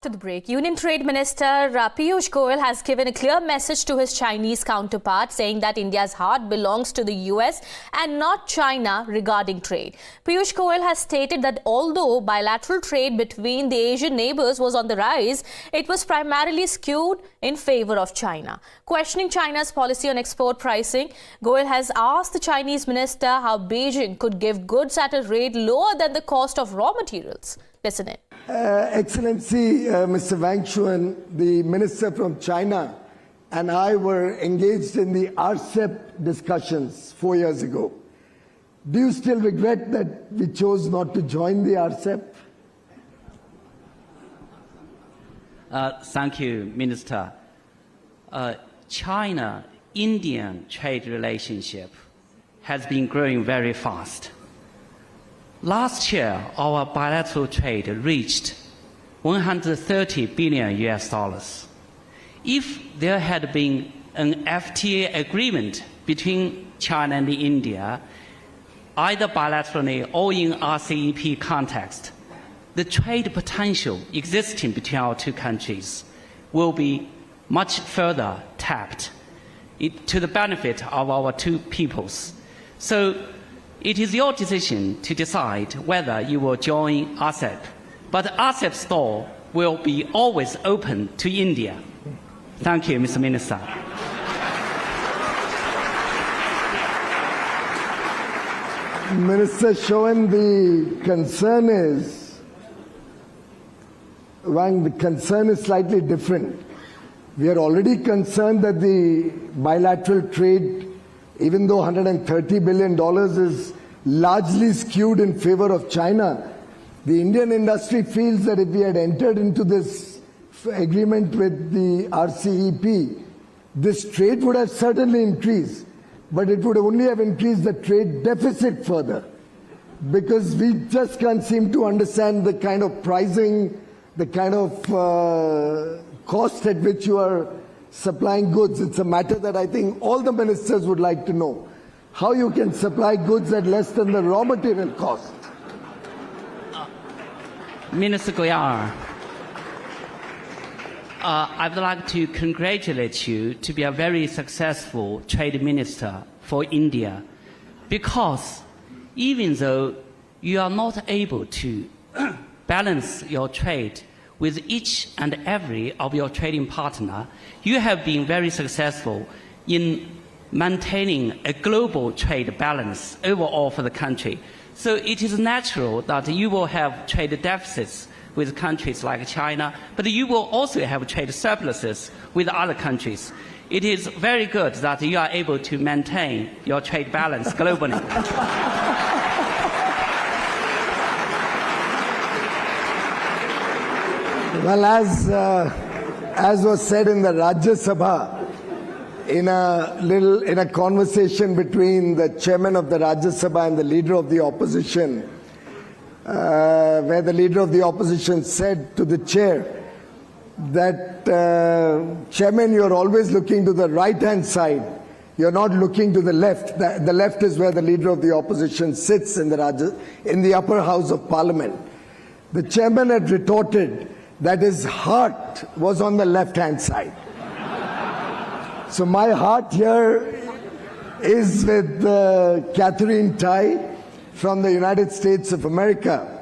To the break, Union Trade Minister Piyush Goyal has given a clear message to his Chinese counterpart, saying that India's heart belongs to the US and not China regarding trade. Piyush Goyal has stated that although bilateral trade between the Asian neighbors was on the rise, it was primarily skewed in favor of China. Questioning China's policy on export pricing, Goyal has asked the Chinese minister how Beijing could give goods at a rate lower than the cost of raw materials. Listen in. Excellency, Mr. Wang Shuan, the minister from China, and I were engaged in the RCEP discussions 4 years ago. Do you still regret that we chose not to join the RCEP? Thank you, Minister. China-Indian trade relationship has been growing very fast. Last year, our bilateral trade reached 130 billion US dollars. If there had been an FTA agreement between China and India, either bilaterally or in RCEP context, the trade potential existing between our two countries will be much further tapped to the benefit of our two peoples. So it is your decision to decide whether you will join RCEP, but RCEP's door will be always open to India. Thank you, Mr. Minister. Minister Shuan, the concern is, Wang, the concern is slightly different. We are already concerned that the bilateral trade, even though $130 billion is largely skewed in favor of China, the Indian industry feels that if we had entered into this agreement with the RCEP, this trade would have certainly increased, but it would only have increased the trade deficit further, because we just can't seem to understand the kind of pricing, the kind of cost at which you are supplying goods. It's a matter that I think all the ministers would like to know. How you can supply goods at less than the raw material cost. Minister Goyal, I would like to congratulate you to be a very successful trade minister for India, because even though you are not able to balance your trade with each and every of your trading partner, you have been very successful in maintaining a global trade balance overall for the country. So it is natural that you will have trade deficits with countries like China, but you will also have trade surpluses with other countries. It is very good that you are able to maintain your trade balance globally. Well, as was said in the Rajya Sabha, in a conversation between the chairman of the Rajya Sabha and the leader of the opposition, where the leader of the opposition said to the chair that, Chairman, you're always looking to the right-hand side. You're not looking to the left. The left is where the leader of the opposition sits in the upper house of parliament. The chairman had retorted that his heart was on the left-hand side. So my heart here is with Catherine Tai from the United States of America,